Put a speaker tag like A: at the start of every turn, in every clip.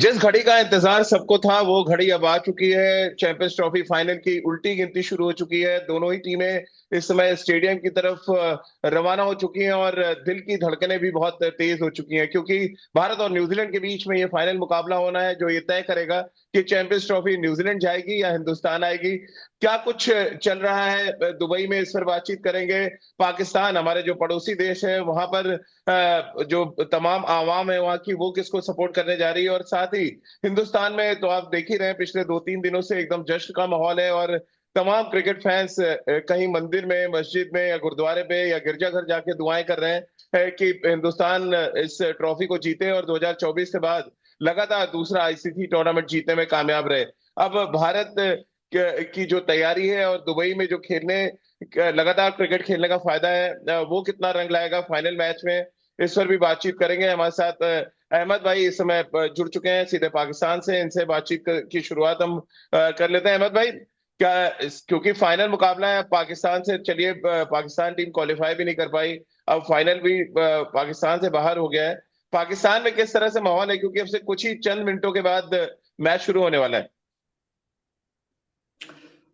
A: जिस घड़ी का इंतजार सबको था वो घड़ी अब आ चुकी है। चैंपियंस ट्रॉफी फाइनल की उल्टी गिनती शुरू हो चुकी है। दोनों ही टीमें इस समय स्टेडियम की तरफ रवाना हो चुकी हैं और दिल की धड़कनें भी बहुत तेज हो चुकी हैं, क्योंकि भारत और न्यूजीलैंड के बीच में ये फाइनल मुकाबला होना है जो ये तय करेगा कि चैंपियंस ट्रॉफी न्यूजीलैंड जाएगी या हिंदुस्तान आएगी। क्या कुछ चल रहा है दुबई में, इस पर बातचीत करेंगे। पाकिस्तान, हमारे जो पड़ोसी देश है, वहां पर जो तमाम आवाम है वहां की, वो किसको सपोर्ट करने जा रही है। और साथ ही हिंदुस्तान में तो आप देख ही रहे हैं, पिछले 2-3 दिनों से एकदम जश्न का माहौल है और तमाम क्रिकेट फैंस कहीं मंदिर में, मस्जिद में या गुरुद्वारे पे या गिरजाघर जाके दुआएं कर रहे हैं कि हिंदुस्तान इस ट्रॉफी को जीते और 2024 के बाद लगातार दूसरा आईसीसी टूर्नामेंट जीतने में कामयाब रहे। अब भारत की जो तैयारी है और दुबई में जो खेलने, लगातार क्रिकेट खेलने का फायदा है, वो कितना रंग लाएगा फाइनल मैच में, इस पर भी बातचीत करेंगे। हमारे साथ अहमद भाई इस समय जुड़ चुके हैं सीधे पाकिस्तान से। इनसे बातचीत की शुरुआत हम कर लेते हैं। अहमद भाई, क्या क्योंकि फाइनल मुकाबला है पाकिस्तान से, चलिए पाकिस्तान टीम क्वालिफाई भी नहीं कर पाई, अब फाइनल भी पाकिस्तान से बाहर हो गया है। पाकिस्तान में किस तरह से माहौल है, क्योंकि अब से कुछ ही चंद मिनटों के बाद मैच शुरू होने वाला है।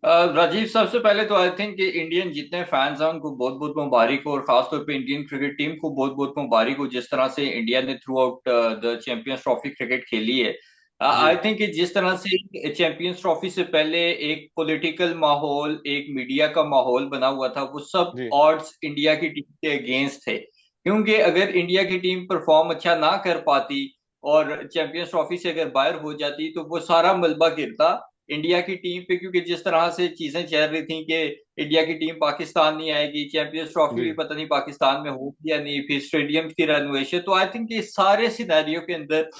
B: राजीव, सबसे पहले तो आई थिंक कि इंडियन जितने फैंस हैं उनको बहुत बहुत मुबारक हो, और खासतौर पे इंडियन क्रिकेट टीम को बहुत बहुत मुबारक हो जिस तरह से इंडिया ने through out the champions trophy cricket खेली है।
A: जी
B: आई थिंक कि जिस तरह से चैंपियंस ट्रॉफी से पहले एक पॉलिटिकल माहौल, एक मीडिया का माहौल बना हुआ था, वो सब
A: जी
B: ऑड्स इंडिया की टीम के अगेंस्ट थे, क्योंकि अगर इंडिया की टीम परफॉर्म अच्छा ना कर पाती और चैंपियंस ट्रॉफी से अगर बाहर हो जाती तो वो सारा मलबा गिरता इंडिया की टीम पे, क्योंकि जिस तरह से चीजें चल रही थी कि इंडिया की टीम पाकिस्तान नहीं आएगी, चैंपियंस ट्रॉफी
A: जी
B: भी पता नहीं पाकिस्तान में होगी या नहीं, फिर स्टेडियम की रेनोवेशन। तो आई थिंक ये सारे सिनेरियो के अंदर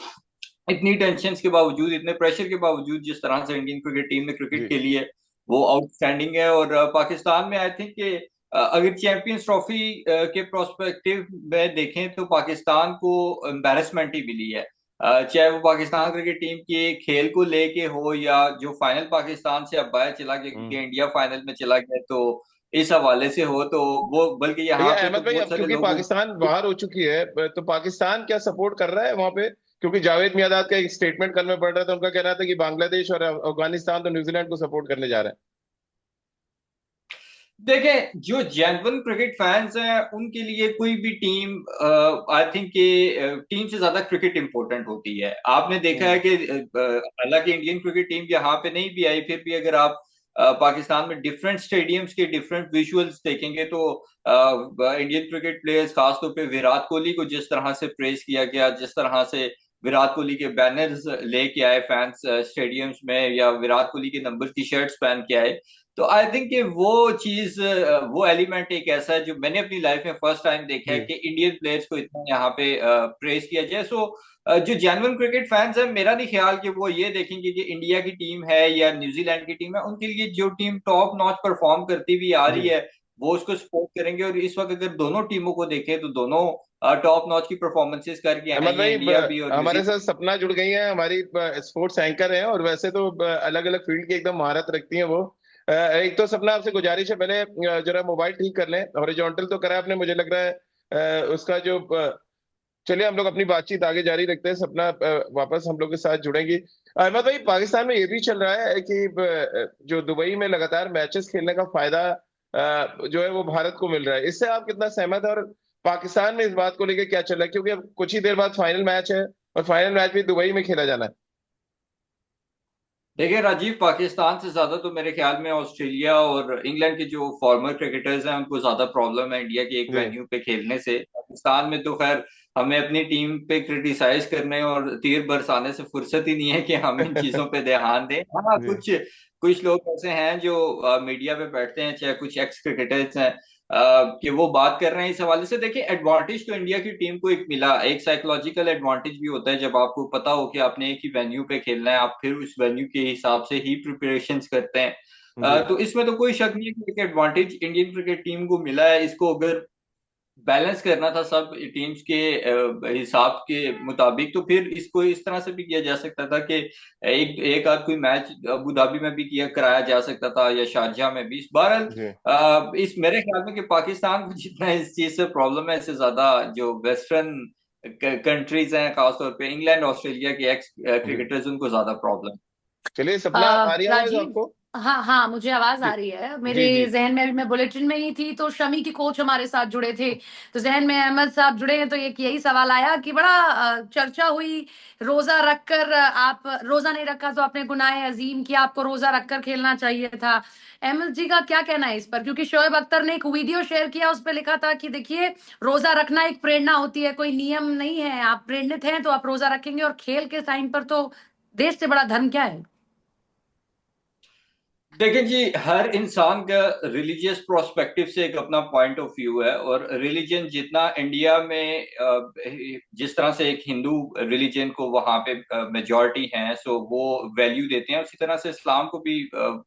B: इतनी टेंशन के बावजूद, इतने प्रेशर के बावजूद, जिस तरह से इंडियन क्रिकेट टीम ने क्रिकेट
A: जी
B: खेली है वो आउटस्टैंडिंग है। और पाकिस्तान में आई थिंक कि अगर चैंपियंस ट्रॉफी के प्रोस्पेक्टिव में देखें तो पाकिस्तान को एम्बेरसमेंट ही मिली है। चाहे वो पाकिस्तान क्रिकेट टीम के खेल को लेके हो या जो फाइनल पाकिस्तान से अब बाहर चला गया
A: हम्म।
B: क्योंकि इंडिया फाइनल में चला गया, तो इस हवाले से हो तो वो, बल्कि
A: देखिए
B: यहाँ पे तो
A: अहमद भाई,
B: बहुत
A: अब
B: सारे
A: क्योंकि
B: लोगों
A: पाकिस्तान बाहर हो चुकी है, तो पाकिस्तान क्या सपोर्ट कर रहा है वहां पे? क्योंकि जावेद मियांदाद का एक स्टेटमेंट कल में पढ़ रहा था, उनका कहना था कि बांग्लादेश और अफगानिस्तान तो न्यूजीलैंड को सपोर्ट करने जा रहे
B: देखें, जो जेन्युइन क्रिकेट फैंस हैं उनके लिए कोई भी टीम, आई थिंक कि टीम से ज्यादा क्रिकेट इंपॉर्टेंट होती है। आपने देखा है
A: हैं।
B: कि हालांकि इंडियन क्रिकेट टीम यहाँ पे नहीं भी आई, फिर भी अगर आप पाकिस्तान में डिफरेंट स्टेडियम्स के डिफरेंट विजुअल्स देखेंगे तो इंडियन क्रिकेट प्लेयर्स, खासतौर पे विराट कोहली को जिस तरह से प्रेज किया गया, जिस तरह से विराट कोहली के बैनर्स लेके आए फैंस स्टेडियम्स में, या विराट कोहली के नंबर की शर्ट्स पहन के आए, तो आई थिंक कि वो चीज, वो एलिमेंट एक ऐसा है जो मैंने अपनी लाइफ में फर्स्ट टाइम देखा है
A: जी
B: कि इंडियन प्लेयर्स को इतना यहाँ पे प्रेज किया जाए। सो जो जेन्युइन क्रिकेट फैंस हैं, मेरा नहीं ख्याल कि वो ये देखेंगे कि इंडिया की टीम है या न्यूजीलैंड की टीम है। उनके लिए जो टीम टॉप नॉच परफॉर्म करती हुई आ रही
A: जी।
B: है वो उसको सपोर्ट करेंगे। और इस वक्त अगर दोनों टीमों को देखें तो दोनों टॉप नॉच की परफॉर्मेंस करके
A: अहमद
B: आई है,
A: भाई,
B: इंडिया भी और
A: हमारे
B: न्यूजीलैंड।
A: साथ सपना जुड़ गई हैं, हमारी स्पोर्ट्स एंकर हैं और वैसे तो अलग अलग फील्ड की एकदम महारत रखती हैं वो। एक तो सपना, आपसे गुजारिश है, पहले जरा मोबाइल ठीक कर लें। हॉरिजॉन्टल तो करा आपने, मुझे लग रहा है उसका जो चलिए हम लोग अपनी बातचीत आगे जारी रखते हैं। सपना वापस हम लोग के साथ जुड़ेंगी। अहमद भाई, पाकिस्तान में ये भी चल रहा है कि जो दुबई में लगातार मैचेस खेलने का फायदा जो है वो भारत को मिल रहा है। इससे आप कितना सहमत है, और पाकिस्तान में इस बात को लेकर क्या चल रहा है, क्योंकि अब कुछ ही देर बाद फाइनल मैच है और फाइनल मैच भी दुबई में खेला जाना है।
B: देखिए राजीव, पाकिस्तान से ज्यादा तो मेरे ख्याल में ऑस्ट्रेलिया और इंग्लैंड के जो फॉर्मर क्रिकेटर्स हैं उनको ज्यादा प्रॉब्लम है इंडिया के एक
A: जी
B: वेन्यू पे खेलने से। पाकिस्तान में तो खैर हमें अपनी टीम पे क्रिटिसाइज करने और तीर बरसाने से फुर्सत ही नहीं है कि हम इन चीजों पे ध्यान दें। हाँ,
A: जी
B: कुछ कुछ लोग ऐसे हैं जो मीडिया पे बैठते हैं, चाहे कुछ एक्स क्रिकेटर्स हैं, कि वो बात कर रहे हैं इस हवाले से। देखिए, एडवांटेज तो इंडिया की टीम को एक मिला, एक साइकोलॉजिकल एडवांटेज भी होता है जब आपको पता हो कि आपने एक ही वेन्यू पे खेलना है, आप फिर उस वेन्यू के हिसाब से ही प्रिपरेशंस करते हैं।
A: जी
B: तो इसमें तो कोई शक नहीं है कि एक एडवांटेज इंडियन क्रिकेट टीम को मिला है। इसको अगर बैलेंस करना था सब टीम्स के हिसाब के मुताबिक, तो फिर इसको इस तरह से भी किया जा सकता था कि एक एक आध कोई मैच अबू धाबी में भी किया कराया जा सकता था या शारजाह में भी। बहरहाल
A: जी
B: इस मेरे ख्याल में कि पाकिस्तान को जितना इस चीज से प्रॉब्लम है, इससे ज्यादा जो वेस्टर्न कंट्रीज हैं, खासतौर पे इंग्लैंड ऑस्ट्रेलिया के एक्स
A: जी।
B: क्रिकेटर्स, उनको ज्यादा प्रॉब्लम।
A: चलिए सपना, आ रही आवाज
C: राजीव।
A: आपको?
C: हाँ हाँ, मुझे आवाज
A: जी
C: आ रही है। मेरे
A: जी। जी
C: जहन में, अभी मैं बुलेटिन में ही थी तो शमी की कोच हमारे साथ जुड़े थे, तो जहन में अहमद साहब जुड़े हैं तो एक यही सवाल आया कि बड़ा चर्चा हुई। रोजा रखकर आप रोजा नहीं रखा तो आपने गुनाह अजीम किया, आपको रोजा रखकर खेलना चाहिए था। अहमद जी का क्या कहना है इस पर? क्योंकि शोएब अख्तर ने एक वीडियो शेयर किया, उस पर लिखा था कि देखिए, रोजा रखना एक प्रेरणा होती है, कोई नियम नहीं है। आप प्रेरित हैं तो आप रोजा रखेंगे, और खेल के टाइम पर तो देश से बड़ा धर्म क्या है?
B: देखिए जी, हर इंसान का रिलीजियस प्रोस्पेक्टिव से एक अपना पॉइंट ऑफ व्यू है, और रिलीजन जितना इंडिया में जिस तरह से एक हिंदू रिलीजन को वहाँ पे मेजॉरिटी है, सो वो वैल्यू देते हैं, उसी तरह से इस्लाम को भी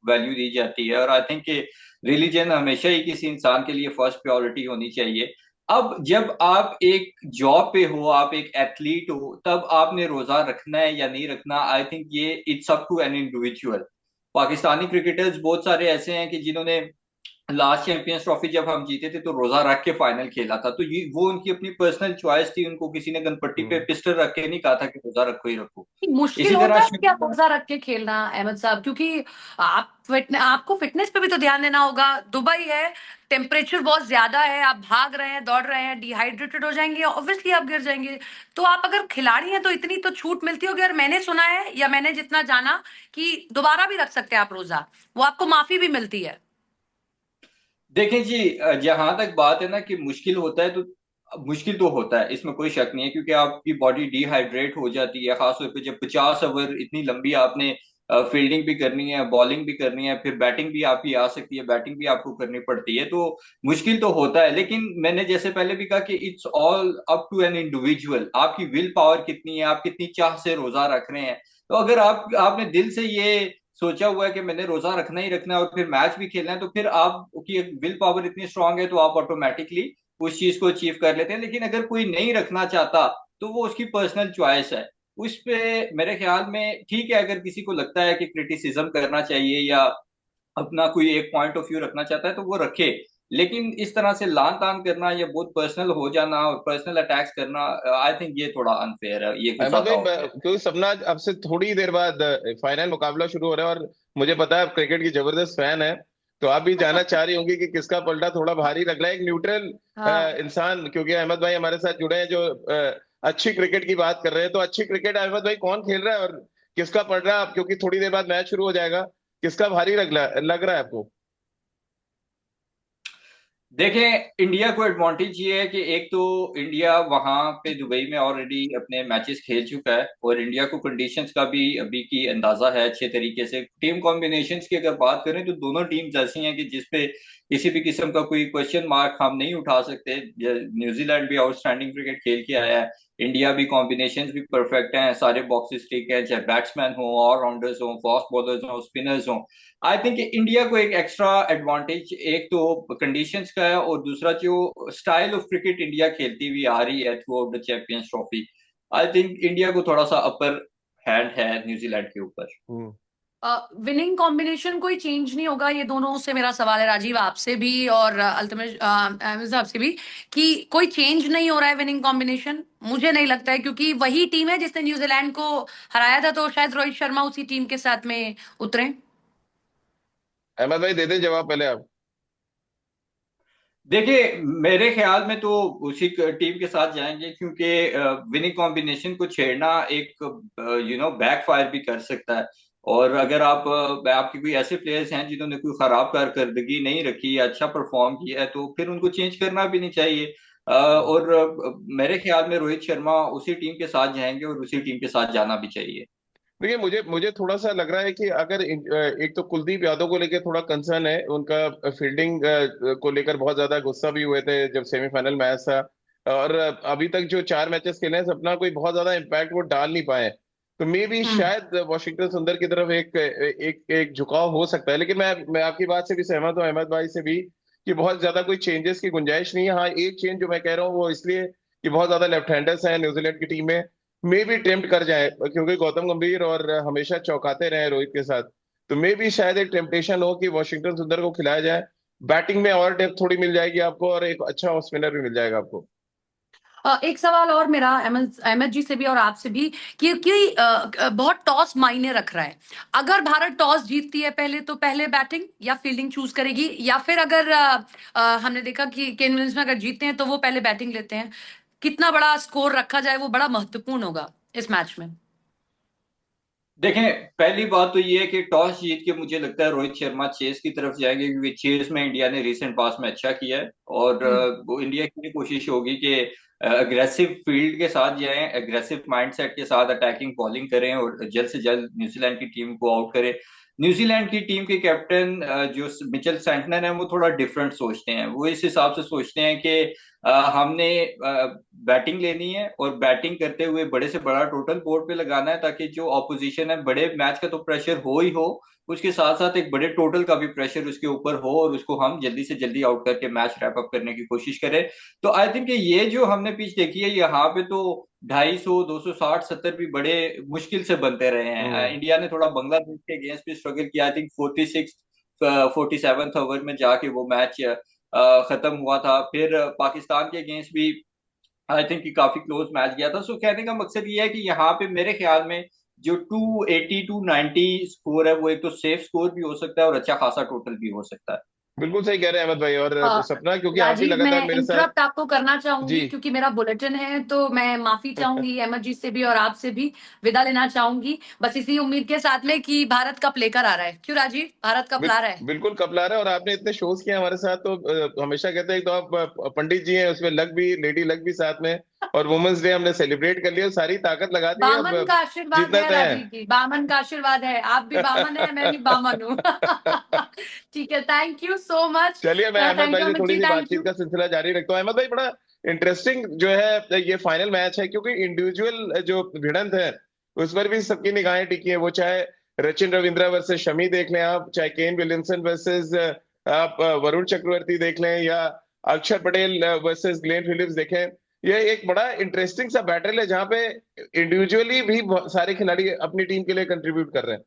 B: वैल्यू दी जाती है। और आई थिंक कि रिलीजन हमेशा ही किसी इंसान के लिए फर्स्ट प्रायोरिटी होनी चाहिए। अब जब आप एक जॉब पे हो, आप एक एथलीट हो, तब आपने रोजा रखना है या नहीं रखना, आई थिंक ये it's up to an individual. Pakistani cricketers बहुत सारे ऐसे हैं कि जिन्होंने लास्ट चैंपियंस ट्रॉफी जब हम जीते थे तो रोजा रख के फाइनल खेला था, तो ये वो उनकी अपनी पर्सनल चॉइस थी। उनको किसी ने गनपट्टी पे
A: हम्म।
B: पिस्टल रख के नहीं कहा था कि रोजा रखो ही रखो।
C: मुश्किल
B: इसी
C: होता
B: तरह
C: है क्या रोजा रख के खेलना, अहमद साहब? क्योंकि आपको फिटनेस पे भी तो ध्यान देना होगा। दुबई है, टेम्परेचर बहुत ज्यादा है, आप भाग रहे हैं, दौड़ रहे हैं, डिहाइड्रेटेड हो जाएंगे, ऑब्वियसली आप गिर जाएंगे। तो आप अगर खिलाड़ी हैं तो इतनी तो छूट मिलती होगी। और मैंने सुना है, या मैंने जितना जाना, कि दोबारा भी रख सकते हैं आप रोजा, वो आपको माफी भी मिलती है।
B: देखें जी, जहां तक बात है ना कि मुश्किल होता है, तो मुश्किल तो होता है, इसमें कोई शक नहीं है, क्योंकि आपकी बॉडी डिहाइड्रेट हो जाती है, खासतौर पे जब 50 ओवर इतनी लंबी आपने फील्डिंग भी करनी है, बॉलिंग भी करनी है, फिर बैटिंग भी आपकी आ सकती है, बैटिंग भी आपको करनी पड़ती है, तो मुश्किल तो होता है। लेकिन मैंने जैसे पहले भी कहा कि it's all up to an individual, आपकी विल पावर कितनी है, आप कितनी चाह से रोजा रख रहे हैं। तो अगर आपने दिल से ये सोचा हुआ है कि मैंने रोजा रखना ही रखना है और फिर मैच भी खेलना है, तो फिर आपकी विल पावर इतनी स्ट्रांग है तो आप ऑटोमेटिकली उस चीज को अचीव कर लेते हैं। लेकिन अगर कोई नहीं रखना चाहता तो वो उसकी पर्सनल चॉइस है। उस पे मेरे ख्याल में ठीक है, अगर किसी को लगता है कि क्रिटिसिज्म करना चाहिए या अपना कोई एक पॉइंट ऑफ व्यू रखना चाहता है तो वो रखे। लेकिन इस तरह से लान तान करना या बहुत पर्सनल हो जाना और पर्सनल अटैक्स करना, आई थिंक ये थोड़ा अनफेयर है, ये कुछ
A: अहमद
B: ज्यादा
A: भाई,
B: हो गया।
A: क्योंकि सपना आपसे थोड़ी देर बाद फाइनल मुकाबला शुरू हो रहा है, और मुझे पता है आप क्रिकेट की जबरदस्त फैन है, तो आप भी जानना चाह रही होंगी कि किसका पलड़ा थोड़ा भारी लग रहा है। एक न्यूट्रल
C: हाँ।
A: इंसान, क्योंकि अहमद भाई हमारे साथ जुड़े हैं जो अच्छी क्रिकेट की बात कर रहे हैं, तो अच्छी क्रिकेट अहमद भाई कौन खेल रहा है और किसका पड़ रहा है आप, क्योंकि थोड़ी देर बाद मैच शुरू हो जाएगा, किसका भारी लग रहा है आपको?
B: देखें, इंडिया को एडवांटेज ये है कि एक तो इंडिया वहां पे दुबई में ऑलरेडी अपने मैचेस खेल चुका है, और इंडिया को कंडीशंस का भी अभी की अंदाजा है अच्छे तरीके से। टीम कॉम्बिनेशंस की अगर बात करें तो दोनों टीम्स ऐसी हैं कि जिसपे किसी भी किस्म का कोई क्वेश्चन मार्क हम नहीं उठा सकते। न्यूजीलैंड भी आउटस्टैंडिंग क्रिकेट खेल के आया है, इंडिया भी कॉम्बिनेशंस भी परफेक्ट हैं, सारे बॉक्सेस ठीक है, चाहे बैट्समैन हो, ऑलराउंडर्स हो, फास्ट बॉलर्स हो, स्पिनर्स हो। आई थिंक इंडिया को एक एक्स्ट्रा एडवांटेज एक तो कंडीशंस का है, और दूसरा जो स्टाइल ऑफ क्रिकेट इंडिया खेलती हुई आ रही है through out the champions trophy, I think India को थोड़ा सा अपर हैंड है न्यूजीलैंड के ऊपर।
A: हम्म।
C: विनिंग कॉम्बिनेशन कोई चेंज नहीं होगा? ये दोनों से मेरा सवाल है, राजीव आपसे भी और अल्तमज अहमद साहब से भी, कि कोई चेंज नहीं हो रहा है विनिंग कॉम्बिनेशन? मुझे नहीं लगता है, क्योंकि वही टीम है जिसने न्यूजीलैंड को हराया था, तो शायद रोहित शर्मा उसी टीम के साथ में उतरे।
A: अहमद भाई दे दें जवाब पहले आप।
B: देखिए, मेरे ख्याल में तो उसी टीम के साथ जाएंगे, क्योंकि विनिंग कॉम्बिनेशन को छेड़ना एक बैक फायर भी कर सकता है। और अगर आपके कोई ऐसे प्लेयर्स हैं जिन्होंने कोई खराब कारकर्दगी नहीं रखी या अच्छा परफॉर्म किया है, तो फिर उनको चेंज करना भी नहीं चाहिए। और मेरे ख्याल में रोहित शर्मा उसी टीम के साथ जाएंगे और उसी टीम के साथ जाना भी चाहिए।
A: देखिए, मुझे मुझे थोड़ा सा लग रहा है कि अगर एक तो कुलदीप यादव को लेकर थोड़ा कंसर्न है, उनका फील्डिंग को लेकर बहुत ज्यादा गुस्सा भी हुए थे जब सेमीफाइनल मैच था, और अभी तक जो 4 मैचेस खेले हैं सपना कोई बहुत ज्यादा इम्पैक्ट वो डाल नहीं पाए। तो मे भी
C: हम्म।
A: शायद वॉशिंगटन सुंदर की तरफ एक एक एक झुकाव हो सकता है, लेकिन मैं आपकी बात से भी सहमत हूँ, अहमद भाई से भी, कि बहुत ज्यादा कोई चेंजेस की गुंजाइश नहीं है। हाँ, एक चेंज जो मैं कह रहा हूँ वो इसलिए कि बहुत ज्यादा लेफ्ट हैंडर्स हैं न्यूजीलैंड की टीम में, मे भी टेम्प्ट कर जाए, क्योंकि गौतम गंभीर और हमेशा चौंकाते रहे रोहित के साथ। तो मे भी शायद एक टेम्पटेशन हो कि वॉशिंगटन सुंदर को खिलाया जाए, बैटिंग में और डेप्थ थोड़ी मिल जाएगी आपको, और एक अच्छा स्पिनर भी मिल जाएगा आपको।
C: एक सवाल और मेरा अहमद जी से भी और आपसे भी कि बहुत टॉस मायने रख रहा है। अगर भारत टॉस जीतती है पहले, तो पहले बैटिंग या फील्डिंग चूज करेगी, या फिर अगर हमने देखा कि केन विलियम्सन अगर जीतते हैं तो वो पहले बैटिंग लेते हैं। कितना बड़ा स्कोर रखा जाए वो बड़ा महत्वपूर्ण होगा इस मैच में।
B: देखें, पहली बात तो ये है कि टॉस जीत के मुझे लगता है रोहित शर्मा चेस की तरफ जाएंगे, क्योंकि चेस में इंडिया ने रिसेंट पास में अच्छा किया है। और वो इंडिया की भी कोशिश होगी कि अग्रेसिव फील्ड के साथ जाएं, अग्रेसिव माइंडसेट के साथ अटैकिंग बॉलिंग करें और जल्द से जल्द न्यूजीलैंड की टीम को आउट करें। न्यूजीलैंड की टीम के कैप्टन जो मिचेल सेंटनर है, वो थोड़ा डिफरेंट सोचते हैं। वो इस हिसाब से सोचते हैं कि हमने बैटिंग लेनी है और बैटिंग करते हुए बड़े से बड़ा टोटल बोर्ड पे लगाना है, ताकि जो ऑपोजिशन है, बड़े मैच का तो प्रेशर हो ही हो, उसके साथ साथ एक बड़े टोटल का भी प्रेशर उसके ऊपर हो, और उसको हम जल्दी से जल्दी आउट करके मैच रैप अप करने की कोशिश करें। तो आई थिंक ये जो हमने पिच देखी है, यहाँ पे तो 250, 260, 70 भी बड़े मुश्किल से बनते रहे हैं। इंडिया ने थोड़ा बांग्लादेश के अगेंस्ट भी स्ट्रगल किया। आई थिंक 46 47 ओवर में जाके वो मैच खत्म हुआ था। फिर पाकिस्तान के अगेंस्ट भी आई थिंक काफी क्लोज मैच गया था। सो कहने का मकसद ये है कि यहाँ पे मेरे ख्याल में जो 280 290 स्कोर है, वो एक तो सेफ स्कोर भी हो सकता है और अच्छा खासा टोटल भी हो सकता है।
A: बिल्कुल सही कह रहे हैं अहमद भाई। और सपना, क्योंकि आप भी
C: राजीव,
A: लगातार
C: मैं
A: मेरे साथ।
C: इंटरप्ट आपको करना
A: जी।
C: चाहूंगी क्योंकि मेरा बुलेटिन है, तो मैं माफी चाहूंगी अहमद जी से भी और आपसे भी। विदा लेना चाहूंगी बस इसी उम्मीद के साथ में कि भारत कप लेकर आ रहा है। क्यों राजीव, भारत कप ला रहा है?
A: बिल्कुल कप ला रहे हैं। और आपने इतने शोज किए हमारे साथ, तो हमेशा कहते हैं, तो आप पंडित जी हैं, उसमें लक भी, लेडी लक भी साथ में। और वुमेन्स डे हमने सेलिब्रेट कर लिया, सारी ताकत लगा दी है।
C: बामन
A: अब
C: का आशीर्वाद
A: जीतना
C: है
A: तय
C: राजीव जी, बामन का आशीर्वाद है। आप भी बामन है, मैं भी बामन हूँ।
A: है।
C: ठीक है, थैंक यू सो मच।
A: चलिए, मैं अहमद
C: थैंक
A: भाई
C: यू
A: से
C: अमित
A: थोड़ी
C: जी,
A: सी
C: थैंक
A: बातचीत
C: यू।
A: का सिलसिला जारी रखता हूँ। अहमद भाई, बड़ा इंटरेस्टिंग जो है ये फाइनल मैच है, क्योंकि इंडिविजुअल जो भिड़ंत है उस पर भी सबकी निगाहें टिकी है। वो चाहे रचिन रविंद्रा वर्सेस शमी देख लें आप, चाहे केन विलियमसन वर्सेस आप वरुण चक्रवर्ती देख लें, या अक्षर पटेल वर्सेस ग्लेन फिलिप्स देखें। ये एक बड़ा इंटरेस्टिंग सा बैटल है, जहाँ पे इंडिविजुअली भी बहुत सारे खिलाड़ी अपनी टीम के लिए कंट्रीब्यूट कर रहे हैं।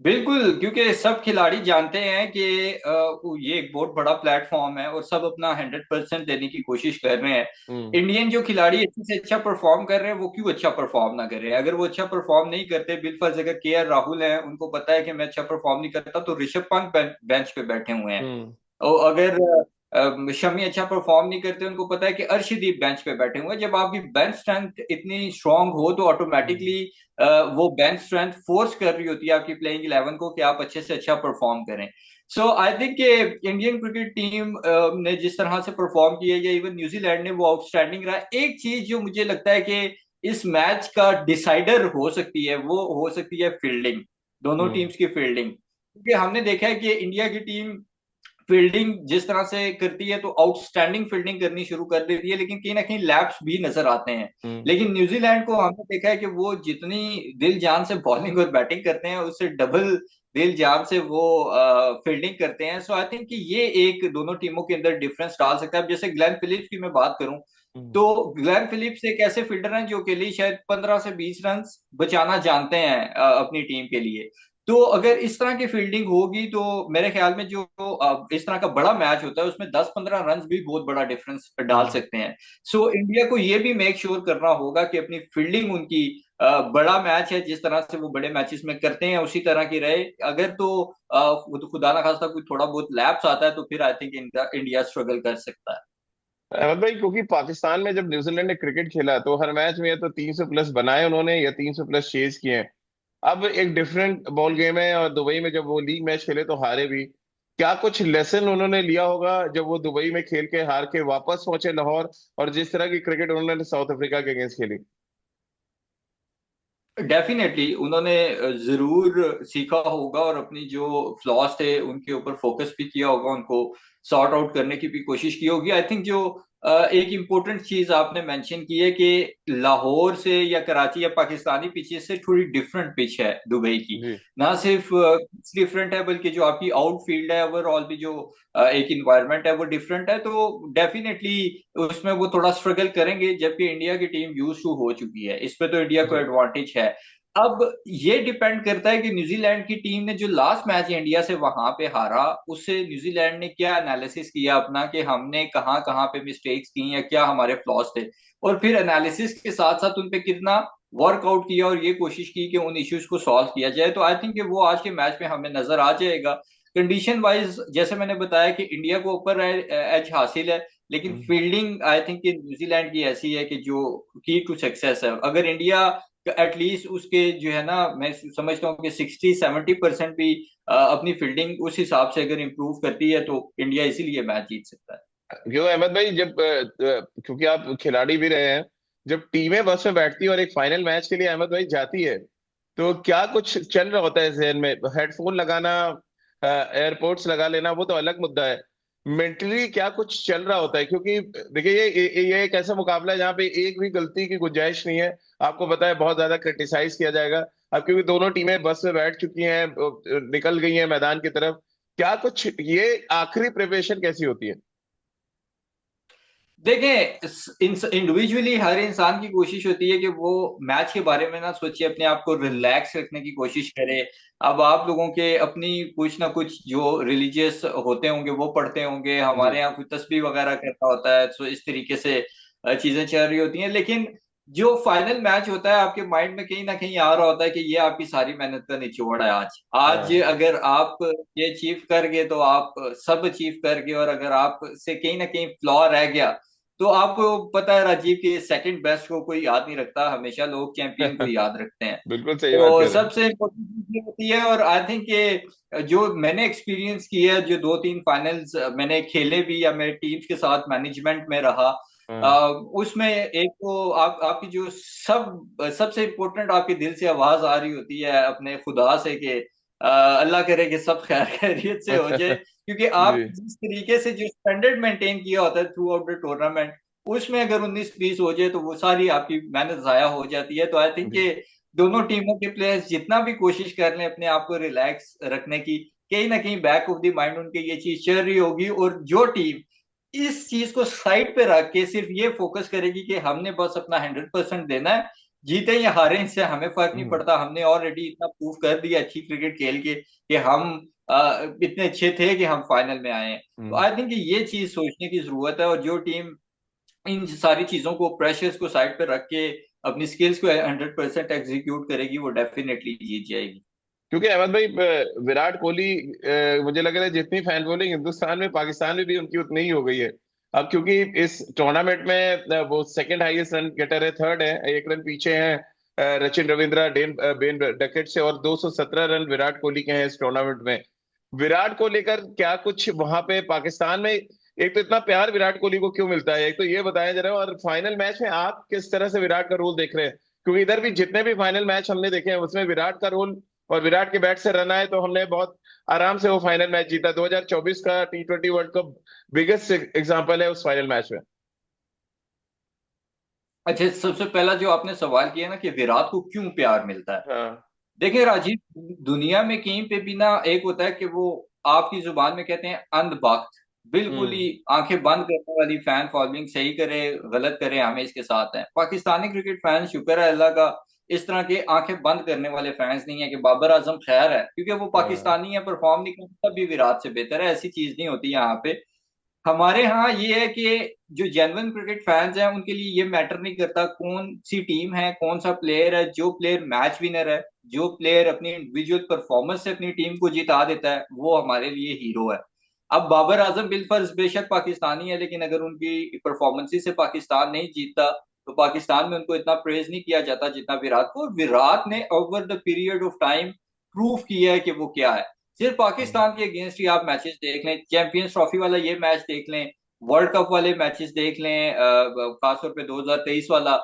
B: बिल्कुल, क्योंकि सब खिलाड़ी जानते हैं कि ये एक बहुत बड़ा प्लेटफॉर्म है और सब अपना 100% देने की कोशिश कर रहे हैं।
A: हम्म।
B: इंडियन जो खिलाड़ी अच्छे से अच्छा परफॉर्म कर रहे हैं, वो क्यों अच्छा परफॉर्म ना कर रहे हैं? अगर वो अच्छा परफॉर्म नहीं करते, बिलफर्ज अगर के राहुल हैं, उनको पता है कि मैं अच्छा परफॉर्म नहीं करता, तो ऋषभ पंत बेंच पे बैठे हुए हैं।
A: हम्म।
B: और अगर शमी अच्छा परफॉर्म नहीं करते, उनको पता है कि अर्शदीप बेंच पे बैठे हुए हैं। जब आपकी बेंच स्ट्रेंथ इतनी स्ट्रांग हो, तो
A: हम्म।
B: ऑटोमेटिकली वो बेंच स्ट्रेंथ फोर्स कर रही होती है आपकी प्लेइंग 11 को कि आप अच्छे से अच्छा परफॉर्म करें। सो आई थिंक कि इंडियन क्रिकेट टीम ने जिस तरह से परफॉर्म किया, या इवन न्यूजीलैंड ने, वो आउटस्टैंडिंग रहा। एक चीज जो मुझे लगता है कि इस मैच का डिसाइडर हो सकती है, वो हो सकती है फील्डिंग, दोनों
A: हम्म।
B: टीम्स की फील्डिंग। क्योंकि हमने देखा है कि इंडिया की टीम फील्डिंग जिस तरह से करती है, तो आउटस्टैंडिंग फील्डिंग करनी शुरू कर देती है, लेकिन कहीं ना कहीं लैप्स भी नजर आते हैं।
A: हम्म।
B: लेकिन न्यूजीलैंड को हमने देखा है कि वो जितनी दिल जान से बॉलिंग और बैटिंग करते हैं, उससे डबल दिल जान से वो फील्डिंग करते हैं। सो आई थिंक कि ये एक दोनों टीमों के अंदर डिफरेंस डाल सकता है। अब जैसे ग्लेन फिलिप्स की मैं बात करूं,
A: हम्म।
B: तो ग्लेन फिलिप्स एक ऐसे फील्डर हैं जो के लिए शायद 15 से 20 रन बचाना जानते हैं अपनी टीम के लिए। तो अगर इस तरह की फील्डिंग होगी, तो मेरे ख्याल में जो इस तरह का बड़ा मैच होता है, उसमें 10-15 रन भी बहुत बड़ा डिफरेंस डाल
A: हम्म।
B: सकते हैं। सो इंडिया को ये भी मेक श्योर करना होगा कि अपनी फील्डिंग उनकी बड़ा मैच है, जिस तरह से वो बड़े मैचेस में करते हैं, उसी तरह की रहे। अगर तो खुदा ना खास्ता कोई थोड़ा बहुत लैप्स आता है, तो फिर आई थिंक इंडिया स्ट्रगल कर सकता है।
A: अहमद भाई, क्योंकि पाकिस्तान में जब न्यूजीलैंड ने क्रिकेट खेला, तो हर मैच में या तो 300 प्लस बनाए उन्होंने, या 300 प्लस चेज किए हैं। अब एक डिफरेंट बॉल गेम है, और दुबई में जब वो लीग मैच खेले तो हारे भी। क्या कुछ लेसन उन्होंने लिया होगा जब वो दुबई में खेल के हार के वापस पहुंचे लाहौर, और जिस तरह की क्रिकेट उन्होंने साउथ अफ्रीका के अगेंस्ट खेली?
B: डेफिनेटली उन्होंने जरूर सीखा होगा और अपनी जो फ्लॉज थे उनके ऊपर फोकस भी किया होगा, उनको सॉर्ट आउट करने की भी कोशिश की होगी। आई थिंक जो एक इम्पोर्टेंट चीज आपने मेंशन की है कि लाहौर से या कराची या पाकिस्तानी पिचेस से थोड़ी डिफरेंट पिच है दुबई की।
A: जी।
B: ना सिर्फ डिफरेंट है, बल्कि जो आपकी आउटफील्ड है, ओवरऑल भी जो एक इन्वायरमेंट है, वो डिफरेंट है। तो डेफिनेटली उसमें वो थोड़ा स्ट्रगल करेंगे, जबकि इंडिया की टीम यूज टू हो चुकी है। इस पे तो इंडिया को
A: जी।
B: एडवांटेज है। अब ये डिपेंड करता है कि न्यूजीलैंड की टीम ने जो लास्ट मैच इंडिया से वहां पे हारा, उससे न्यूजीलैंड ने क्या एनालिसिस किया अपना, कि हमने कहाँ कहाँ पे मिस्टेक्स की या क्या हमारे फ्लॉज थे, और फिर एनालिसिस के साथ साथ उन पे कितना वर्कआउट किया और ये कोशिश की कि उन इश्यूज को सॉल्व किया जाए। तो आई थिंक कि वो आज के मैच में हमें नजर आ जाएगा। कंडीशन वाइज जैसे मैंने बताया कि इंडिया को ऊपर एज हासिल है, लेकिन फील्डिंग आई थिंक कि न्यूजीलैंड की ऐसी है कि जो की टू सक्सेस है। अगर इंडिया एटलीस्ट उसके जो है ना, मैं समझता हूँ कि 60-70% भी अपनी फील्डिंग उस हिसाब से अगर इम्प्रूव करती है तो इंडिया इसीलिए मैच जीत सकता है।
A: क्यों अहमद भाई, जब क्योंकि आप खिलाड़ी भी रहे हैं, जब टीमें बस में बैठती है और एक फाइनल मैच के लिए अहमद भाई जाती है, तो क्या कुछ चल रहा होता है जहन में? हेडफोन लगाना, एयरपोर्ट्स लगा लेना, वो तो अलग मुद्दा है। मेंटली क्या कुछ चल रहा होता है? क्योंकि देखिए, ये एक ऐसा मुकाबला है जहाँ पे एक भी गलती की गुंजाइश नहीं है। आपको पता है बहुत ज्यादा क्रिटिसाइज किया जाएगा। अब क्योंकि दोनों टीमें बस में बैठ चुकी हैं, निकल गई हैं मैदान की तरफ, क्या कुछ ये आखिरी प्रिपरेशन कैसी होती है?
B: देखें, इंडिविजुअली हर इंसान की कोशिश होती है कि वो मैच के बारे में ना सोचे, अपने आप को रिलैक्स रखने की कोशिश करे। अब आप लोगों के अपनी कुछ ना कुछ जो रिलीजियस होते होंगे वो पढ़ते होंगे,
A: जी।
B: हमारे यहाँ कोई तस्बीह वगैरह करता होता है, तो इस तरीके से चीजें चल रही होती हैं। लेकिन जो फाइनल मैच होता है आपके माइंड में कहीं ना कहीं आ रहा होता है कि ये आपकी सारी मेहनत का निचोड़ है। आज आज
A: हाँ।
B: अगर आप ये अचीव कर गए तो आप सब अचीव कर गए, और अगर आप से कहीं ना कहीं फ्लॉ रह गया तो आपको पता है राजीव कि सेकंड बेस्ट को कोई याद नहीं रखता, हमेशा लोग चैंपियन को याद रखते हैं।
A: बिल्कुल सही बात
B: तो
A: कर रहे हैं।
B: सबसे इम्पोर्टेंट चीज ये होती है। और आई थिंक कि जो मैंने एक्सपीरियंस किया है, जो 2-3 फाइनल्स मैंने खेले भी या मेरे टीम्स के साथ मैनेजमेंट में रहा,
A: हाँ।
B: उसमें एक तो आपकी जो सबसे इम्पोर्टेंट आपके दिल से आवाज आ रही होती है अपने खुदा से कि अल्लाह करे कि सब खैर खैरियत से हो जाए। क्योंकि आप
A: जी।
B: जिस तरीके से जो स्टैंडर्ड मेंटेन किया होता है थ्रू आउट द टूर्नामेंट, उसमें अगर 19-20 हो जाए तो वो सारी आपकी मेहनत जाया हो जाती है। तो आई थिंक
A: जी।
B: दोनों टीमों के प्लेयर्स जितना भी कोशिश कर लें अपने आप को रिलैक्स रखने की, कहीं ना कहीं बैक ऑफ द माइंड उनके ये चीज चल रही होगी। और जो टीम इस चीज को साइड पे रख के सिर्फ ये फोकस करेगी कि हमने बस अपना 100% देना है, जीते या हारे इससे हमें फर्क नहीं
A: हम्म।
B: पड़ता, हमने ऑलरेडी इतना प्रूव कर दिया अच्छी क्रिकेट खेल के कि हम इतने अच्छे थे कि हम फाइनल में आए हैं। तो
A: हम्म।
B: आई थिंक ये चीज सोचने की जरूरत है। और जो टीम इन सारी चीजों को, प्रेशर्स को साइड पे रख के अपनी स्किल्स को 100% एग्जीक्यूट करेगी, वो डेफिनेटली जीत जाएगी।
A: क्योंकि अहमद भाई, विराट कोहली, मुझे लग रहा है जितनी फैन फॉलोइंग हिंदुस्तान में, पाकिस्तान में भी उनकी उतनी ही हो गई है। अब क्योंकि इस टूर्नामेंट में वो सेकंड हाईएस्ट रन गेटर है, थर्ड है, एक रन पीछे हैं सचिन रविंद्रा, बेन डकेट से, और 217 रन विराट कोहली के हैं इस टूर्नामेंट में। विराट को लेकर क्या कुछ वहां पे पाकिस्तान में, एक तो इतना प्यार विराट कोहली को क्यों मिलता है, एक तो ये बताया जरा, और फाइनल मैच में आप किस तरह से विराट का रोल देख रहे हैं? क्योंकि इधर भी जितने भी फाइनल मैच हमने देखे हैं उसमें विराट का रोल, और विराट के बैट से रन आए तो हमने बहुत आराम से वो फाइनल मैच जीता। 2024 का T20 world cup biggest example है उस फाइनल मैच में।
B: अच्छा, सबसे पहला जो आपने सवाल किया ना कि विराट को क्यों प्यार मिलता है।
A: हाँ।
B: देखिए राजीव, दुनिया में कहीं पे भी ना एक होता है कि वो आपकी जुबान में कहते हैं अंधभक्त, बिल्कुल ही
A: हम्म।
B: आंखें बंद करने वाली फैन फॉलोइंग, सही करे गलत करे हमें इसके साथ है। पाकिस्तानी क्रिकेट फैंस शुक्र है अल्लाह का, इस तरह के आंखें बंद करने वाले फैंस नहीं है कि बाबर आजम खैर है क्योंकि वो
A: हाँ।
B: पाकिस्तानी है, परफॉर्म नहीं करता तब भी विराट से बेहतर है, ऐसी चीज नहीं होती यहाँ पे। हमारे यहाँ ये है कि जो जेन्युइन क्रिकेट फैंस हैं उनके लिए ये मैटर नहीं करता कौन सी टीम है, कौन सा प्लेयर है। जो प्लेयर मैच विनर है, जो प्लेयर अपनी इंडिविजुअल परफॉर्मेंस से अपनी टीम को जिता देता है, वो हमारे लिए हीरो है। अब बाबर आजम बिलफर्ज बेशक पाकिस्तानी है, लेकिन अगर उनकी परफॉर्मेंस से पाकिस्तान नहीं जीतता तो पाकिस्तान में उनको इतना प्रेज नहीं किया जाता जितना विराट को। और विराट ने over the period of time prove किया है कि वो क्या है। सिर्फ
A: हम्म।
B: पाकिस्तान के अगेंस्ट ही आप मैचेस देख लें, चैंपियंस ट्रॉफी वाला ये मैच देख लें, वर्ल्ड कप वाले मैचेस देख लें, खासतौर पे 2023 वाला,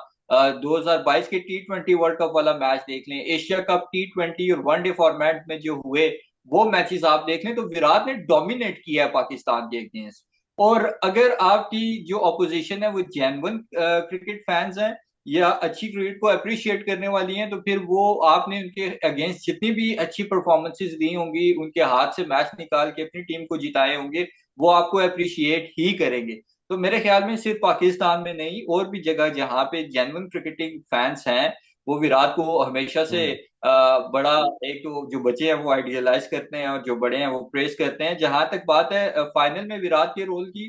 B: 2022 के T20 वर्ल्ड कप वाला मैच देख लें, एशिया कप T20 और वनडे फॉर्मेट में जो हुए वो मैचेस आप देख लें, तो विराट ने डोमिनेट किया है पाकिस्तान के अगेंस्ट। और अगर आपकी जो अपोजिशन है वो जेन्युइन क्रिकेट फैंस हैं या अच्छी क्रिकेट को अप्रिशिएट करने वाली हैं, तो फिर वो आपने उनके अगेंस्ट जितनी भी अच्छी परफॉर्मेंसेज दी होंगी, उनके हाथ से मैच निकाल के अपनी टीम को जिताए होंगे, वो आपको अप्रिशिएट ही करेंगे। तो मेरे ख्याल में सिर्फ पाकिस्तान में नहीं, और भी जगह जहाँ पे जेन्युइन क्रिकेटिंग फैंस हैं वो विराट को हमेशा से
A: हम्म।
B: बड़ा, एक तो जो बच्चे हैं वो आइडियलाइज करते हैं और जो बड़े हैं वो प्रेस करते हैं। जहां तक बात है फाइनल में विराट के रोल की,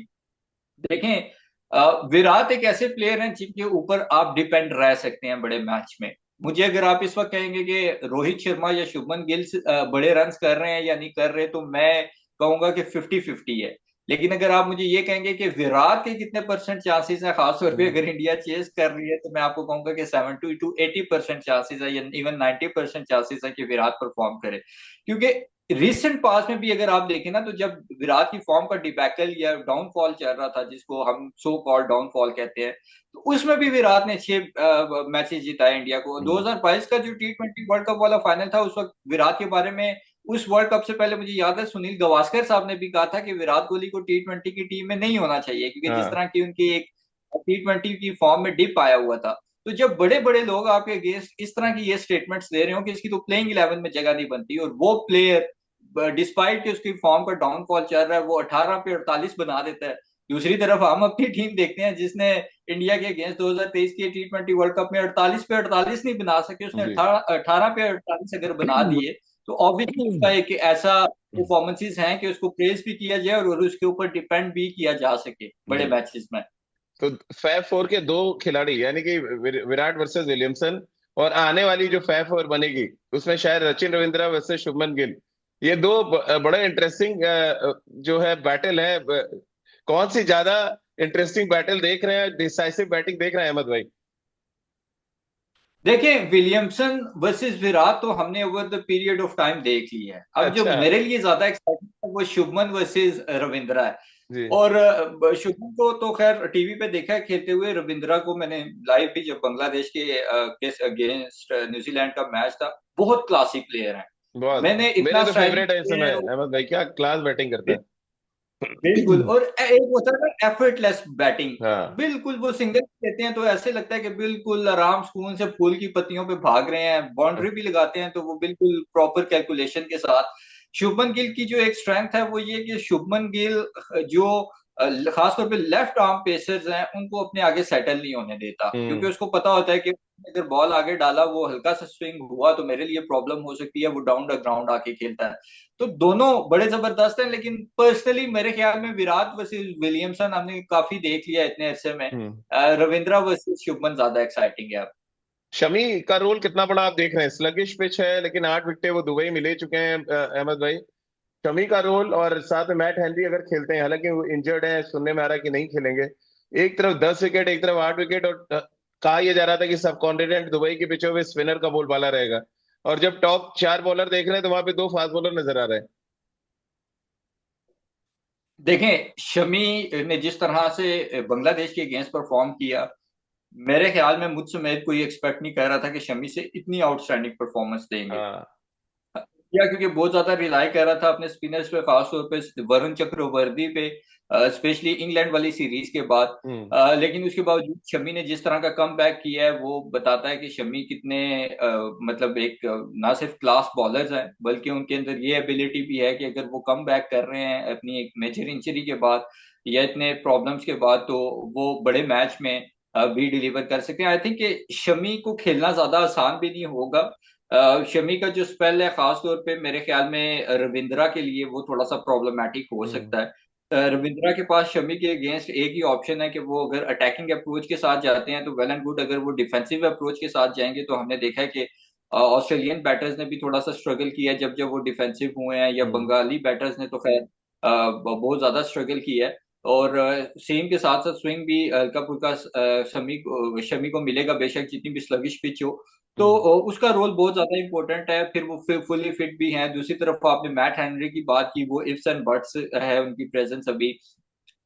B: देखें विराट एक ऐसे प्लेयर हैं जिनके ऊपर आप डिपेंड रह सकते हैं बड़े मैच में। मुझे अगर आप इस वक्त कहेंगे कि रोहित शर्मा या शुभमन गिल बड़े रन्स कर रहे हैं या नहीं कर रहे, तो मैं कहूंगा कि 50-50 है। लेकिन अगर आप मुझे ये कहेंगे कि विराट के कितने परसेंट चांसेस है, खासतौर पे
A: हम्म।
B: अगर इंडिया चेस कर रही है, तो मैं आपको कहूंगा कि 70 to 80% चांसेस है, या इवन 90% चांसेस है कि विराट परफॉर्म करे। क्योंकि रिसेंट पास में भी अगर आप देखें ना, तो जब विराट की फॉर्म का डिबैकल या डाउनफॉल चल रहा था, जिसको हम सो कॉल्ड डाउनफॉल कहते हैं, तो उसमें भी विराट ने 6 मैचेस जिताए इंडिया को।
A: हम्म।
B: 2022 का जो T20 वर्ल्ड कप वाला फाइनल था, उस वक्त विराट के बारे में, उस वर्ल्ड कप से पहले मुझे याद है सुनील गावस्कर साहब ने भी कहा था कि विराट कोहली को T20 की टीम में नहीं होना चाहिए, क्योंकि जिस
A: हाँ
B: तरह की उनकी एक T20 की फॉर्म में डिप आया हुआ था। तो जब बड़े बड़े लोग आपके अगेंस्ट इस तरह की ये स्टेटमेंट्स दे रहे हो कि इसकी तो प्लेइंग 11 में जगह नहीं बनती, और वो प्लेयर डिस्पाइट कि उसकी फॉर्म का डाउनफॉल चल रहा है वो 18 पे 48 बना देता है। दूसरी तरफ हम अपनी टीम देखते हैं जिसने इंडिया के अगेंस्ट 2023 के T20 वर्ल्ड कप में 48 पे 48 नहीं बना सके, उसने
A: जी।
B: 18 पे 48 अगर बना दिए, तो ऑब्वियसली उसका एक ऐसा परफॉर्मेंसेस हैं कि उसको प्रेज भी किया जाए और उसके ऊपर डिपेंड भी किया जा सके बड़े
A: जी।
B: मैचेस में।
A: तो फैब फोर के दो खिलाड़ी यानी कि विराट वर्सेस विलियमसन, और आने वाली जो फैब फोर बनेगी उसमें शायद सचिन रविंद्रा वर्सेस शुभमन गिल, ये दो बड़े इंटरेस्टिंग जो है बैटल है। कौन सी ज्यादा इंटरेस्टिंग बैटल देख रहे हैं, डिसाइसिव बैटिंग देख रहे हैं अहमद भाई?
B: देखिए विलियमसन वर्सेस विराट तो हमने over the period of time देख ली है। अब जो
A: अच्छा।
B: मेरे लिए ज्यादा एक्साइटिंग है वो शुभमन वर्सेस रविंद्रा है।
A: जी।
B: और शुभमन को तो खैर टीवी पे देखा है खेलते हुए, रविंद्रा को मैंने लाइव भी, जब बांग्लादेश के अगेंस्ट न्यूजीलैंड का मैच था। बहुत क्लासी प्लेयर है।
A: बहुत।
B: मैंने
A: मेरे
B: इतना
A: तो
B: स्टाइलिश
A: फेवरेट है इस समय
B: प्लेयर,
A: अहमद भाई, क्या क्लास बैटिंग करता है।
B: बिल्कुल। और एक होता है ना एफर्टलेस बैटिंग,
A: हाँ।
B: बिल्कुल वो सिंगल लेते हैं तो ऐसे लगता है कि बिल्कुल आराम सुकून से फूल की पत्तियों पे भाग रहे हैं। बाउंड्री भी लगाते हैं तो वो बिल्कुल प्रॉपर कैलकुलेशन के साथ। शुभमन गिल की जो एक स्ट्रेंथ है वो ये कि शुभमन गिल जो खासतौर पे लेफ्ट आर्म पेसर्स हैं उनको अपने आगे सेटल नहीं होने देता, क्योंकि
A: हम्म।
B: उसको पता होता है कि अगर बॉल आगे डाला, वो हल्का सा स्विंग हुआ तो मेरे लिए प्रॉब्लम हो सकती है, वो डाउन द ग्राउंड आके खेलता है। तो दोनों बड़े जबरदस्त हैं। लेकिन पर्सनली मेरे ख्याल में विराट वर्सेस विलियमसन हमने काफी देख लिया इतने अरसे में।
A: हम्म।
B: रविंद्रा वर्सेस शुभमन ज्यादा एक्साइटिंग है अब।
A: शमी का रोल कितना बड़ा आप देख रहे हैं? स्लगिश पिच है लेकिन 8 विकेटें वो दुबई में ले चुके हैं अहमद भाई। शमी का रोल और साथ में मैट हेनरी अगर खेलते हैं, हालांकि वो इंजर्ड है, सुनने में आ रहा है कि नहीं खेलेंगे। एक तरफ 10 विकेट, एक तरफ 8 विकेट, और कहा यह जा रहा था कि सब कॉन्टिनेंट दुबई के पिचों पे स्पिनर का बोलबाला रहेगा। और जब टॉप 4 बॉलर देख रहे हैं तो वहां पे 2 फास्ट बॉलर नजर आ रहे हैं।
B: देखें शमी ने जिस तरह से बांग्लादेश के अगेंस्ट परफॉर्म किया, मेरे ख्याल में मुझ समेत कोई एक्सपेक्ट नहीं कर रहा था कि शमी से इतनी आउटस्टैंडिंग परफॉर्मेंस देंगे।
A: हाँ।
B: या क्योंकि बहुत ज्यादा रिलाई कर रहा था अपने स्पिनर्स पे, खासतौर पे वरुण चक्रवर्ती पे, स्पेशली इंग्लैंड वाली सीरीज के बाद।
A: हम्म।
B: लेकिन उसके बावजूद शमी ने जिस तरह का कम बैक किया है, वो बताता है कि शमी कितने मतलब एक ना सिर्फ क्लास बॉलर्स हैं, बल्कि उनके अंदर ये एबिलिटी भी है कि अगर वो कम बैक कर रहे हैं अपनी एक मेजर इंजरी के बाद या इतने प्रॉब्लम्स के बाद, तो वो बड़े मैच में भी डिलीवर कर सकते हैं। आई थिंक कि शमी को खेलना ज्यादा आसान भी नहीं होगा। शमी का जो स्पेल है खासतौर पे मेरे ख्याल में रविंद्रा के लिए वो थोड़ा सा प्रॉब्लमेटिक हो
A: हम्म।
B: सकता है। रविंद्रा के पास शमी के अगेंस्ट एक ही ऑप्शन है कि वो अगर अटैकिंग अप्रोच के साथ जाते हैं तो वेल एंड गुड, अगर वो डिफेंसिव अप्रोच के साथ जाएंगे तो हमने देखा है कि ऑस्ट्रेलियन बैटर्स ने भी थोड़ा सा स्ट्रगल किया है जब वो डिफेंसिव हुए हैं, या
A: हम्म।
B: बंगाली बैटर्स ने तो खैर बहुत ज्यादा स्ट्रगल किया है। और सेम के साथ साथ स्विंग भी हल्का फुल्का शमी को मिलेगा, बेशक जितनी भी स्लगिश पिच हो। तो
A: हम्म।
B: उसका रोल बहुत ज्यादा इंपॉर्टेंट है। फिर वो फुली फिट भी हैं। दूसरी तरफ आपने मैट हेनरी की बात की, वो इफ्स एंड बट्स है उनकी प्रेजेंस अभी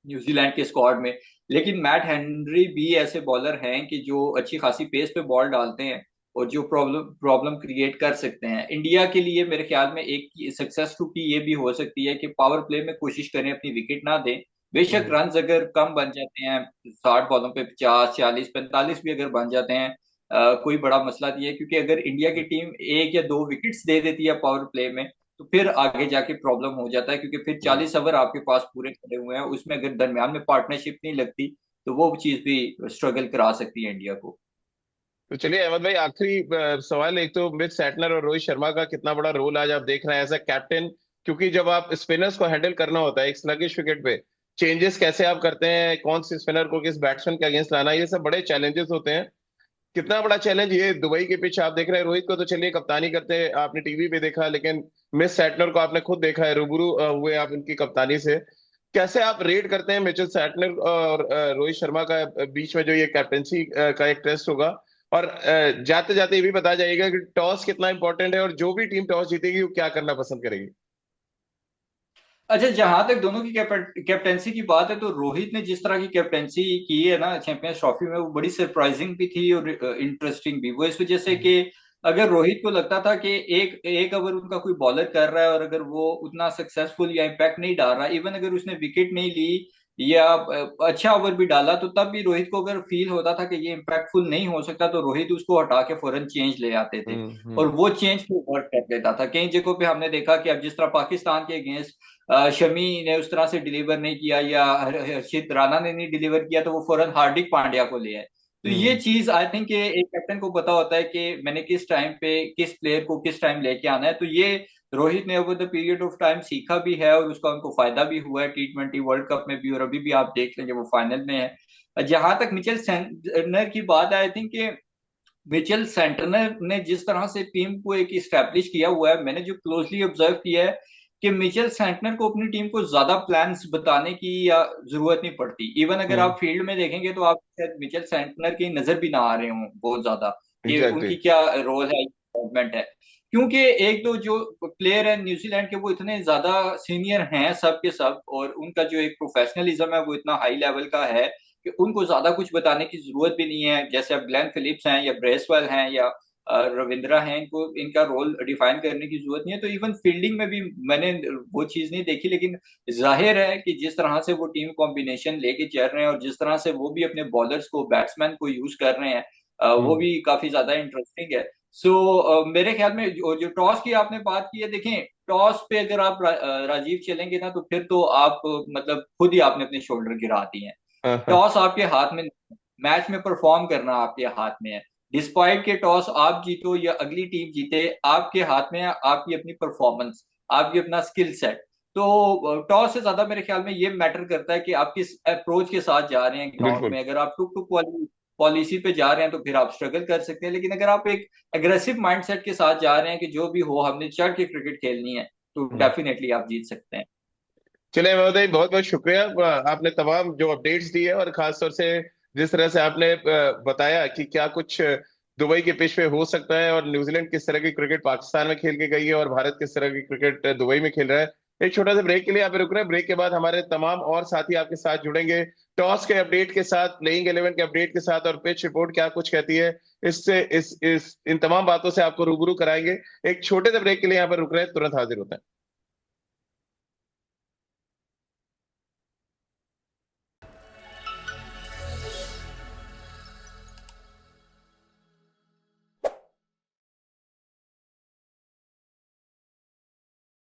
B: न्यूजीलैंड के स्क्वाड में। लेकिन मैट हेनरी भी ऐसे बॉलर हैं कि जो अच्छी खासी पेस पे बॉल डालते हैं और जो प्रॉब्लम प्रॉब्लम क्रिएट कर सकते हैं। इंडिया के लिए मेरे ख्याल में एक सक्सेस टू की ये भी हो सकती है कि पावर प्ले में कोशिश करें अपनी विकेट ना दें। बेशक
A: हम्म।
B: रन अगर कम बन जाते हैं, 60 बॉलों पे 50 40 45 भी अगर बन जाते हैं, कोई बड़ा मसला नहीं है, क्योंकि अगर इंडिया की टीम 1 या 2 विकेट्स दे देती है पावर प्ले में, तो फिर आगे जाके प्रॉब्लम हो जाता है, क्योंकि फिर
A: हम्म।
B: 40 ओवर आपके पास पूरे खड़े हुए हैं, उसमें अगर दरमियान में पार्टनरशिप नहीं लगती तो वो चीज भी स्ट्रगल करा सकती है इंडिया को।
A: तो चलिए अहमद भाई, आखिरी सवाल। एक तो मिच सैटनर और रोहित शर्मा का कितना बड़ा रोल आज आप देख रहे हैं एज अ कैप्टन, क्योंकि जब आप स्पिनर्स को हैंडल करना होता है एक स्लगिश विकेट पे, चेंजेस कैसे आप करते हैं, कौन से स्पिनर को किस बैट्समैन के अगेंस्ट लाना, ये सब बड़े चैलेंजेस होते हैं। कितना बड़ा चैलेंज ये दुबई के पिच आप देख रहे हैं। रोहित को तो चलिए कप्तानी करते हैं, आपने टीवी पे देखा, लेकिन मिस सैटनर को आपने खुद देखा है, रूबरू हुए आप उनकी कप्तानी से। कैसे आप रेट करते हैं मिचेल सैटनर और रोहित शर्मा का बीच में जो ये कैप्टेंसी का एक टेस्ट होगा? और जाते जाते ये भी बताया जाएगा कि टॉस कितना इंपॉर्टेंट है और जो भी टीम टॉस जीतेगी वो क्या करना पसंद करेगी?
B: अच्छा, जहां तक दोनों की कैप्टेंसी की बात है, तो रोहित ने जिस तरह की कैप्टेंसी की है ना चैंपियंस ट्रॉफी में, वो बड़ी सरप्राइजिंग भी थी और इंटरेस्टिंग भी। वो इस वजह से कि अगर रोहित को लगता था कि एक एक ओवर उनका कोई बॉलर कर रहा है और अगर वो उतना सक्सेसफुल या इम्पैक्ट नहीं डाल रहा, इवन अगर उसने विकेट नहीं ली या अच्छा ओवर भी डाला, तो तब भी रोहित को अगर फील होता था कि ये इम्पैक्टफुल नहीं हो सकता, तो रोहित उसको हटा के फौरन चेंज ले आते थे। और
A: हम्म।
B: वो चेंज फिर वर्क कर देता था। कई जगहों पे हमने देखा कि अब जिस तरह पाकिस्तान के अगेंस्ट शमी ने उस तरह से डिलीवर नहीं किया या हर्षित राणा ने नहीं डिलीवर किया, तो वो फौरन हार्दिक पांड्या को ले आए। तो ये
A: हम्म।
B: चीज आई थिंक एक कैप्टन को पता होता है कि मैंने किस टाइम पे किस प्लेयर को किस टाइम लेके आना है। तो ये रोहित ने over the period of time सीखा भी है और उसका उनको फायदा भी हुआ है T20 वर्ल्ड कप में भी, और अभी भी आप देख लेंगे वो फाइनल में है। जहां तक मिचेल सेंटनर की बात है, आई थिंक मिचेल सेंटनर ने जिस तरह से टीम को एक इस्टेब्लिश किया हुआ है, मैंने जो क्लोजली ऑब्जर्व किया है कि मिचेल सेंटनर को अपनी टीम को ज्यादा प्लान्स बताने की या जरूरत नहीं पड़ती। इवन अगर
A: हम्म।
B: आप फील्ड में देखेंगे तो आप शायद मिचेल सेंटनर की नजर भी ना आ रहे हों बहुत ज्यादा कि
A: एग्जैक्टली।
B: उनकी क्या रोल है, डेवलपमेंट है। क्योंकि एक दो जो प्लेयर है न्यूजीलैंड के, वो इतने ज्यादा सीनियर हैं सब के सब, और उनका जो एक प्रोफेशनलिज्म है वो इतना हाई लेवल का है कि उनको ज्यादा कुछ बताने की जरूरत भी नहीं है। जैसे अब ग्लेन फिलिप्स हैं या ब्रेसवेल हैं या रविंद्रा हैं, इनको इनका रोल डिफाइन करने की जरूरत नहीं है। तो इवन फील्डिंग में भी मैंने वो चीज नहीं देखी, लेकिन जाहिर है कि जिस तरह से वो टीम कॉम्बिनेशन लेके चल रहे हैं और जिस तरह से वो भी अपने बॉलर्स को बैट्समैन को यूज कर रहे हैं, वो
A: हम्म।
B: भी काफी ज्यादा इंटरेस्टिंग है। मेरे ख्याल में जो टॉस की आपने बात की है, देखें टॉस पे अगर आप राजीव चलेंगे ना, तो फिर तो आप मतलब खुद ही आपने अपने शोल्डर गिरा दिए हैं।
A: हाँ, हाँ।
B: टॉस आपके हाथ में, मैच में परफॉर्म करना आपके हाथ में है। डिस्पाइट के टॉस आप जीतो या अगली टीम जीते, आपके हाथ में है आपकी अपनी परफॉर्मेंस, आपकी अपना स्किल सेट। तो टॉस से ज्यादा मेरे ख्याल में ये मैटर करता है कि आप किस अप्रोच के साथ जा रहे हैं ग्राउंड
A: बिल्कुल।
B: में। अगर आप टुक टुक वाली पॉलिसी पे जा रहे हैं तो फिर आप स्ट्रगल कर सकते हैं, लेकिन अगर आप एक एग्रेसिव माइंडसेट के साथ जा रहे हैं कि जो भी हो हमने चढ़ के क्रिकेट खेलनी है, तो
A: हम्म।
B: डेफिनेटली आप जीत सकते हैं।
A: चलिए महोदय, बहुत बहुत शुक्रिया। आपने तमाम जो अपडेट्स दी है और खास तौर से जिस तरह से आपने बताया कि क्या कुछ दुबई के पिच पे हो सकता है और न्यूजीलैंड किस तरह की क्रिकेट पाकिस्तान में खेल के गई है और भारत किस तरह की क्रिकेट दुबई में खेल रहा है। एक छोटा सा ब्रेक के लिए आप रुक रहे हैं, ब्रेक के बाद हमारे तमाम और साथी आपके साथ जुड़ेंगे टॉस के अपडेट के साथ, प्लेइंग 11 के अपडेट के साथ, और पिच रिपोर्ट क्या कुछ कहती है, इससे इस इन तमाम बातों से आपको रूबरू कराएंगे। एक छोटे से ब्रेक के लिए यहाँ पर रुक रहे हैं, तुरंत हाजिर होते हैं।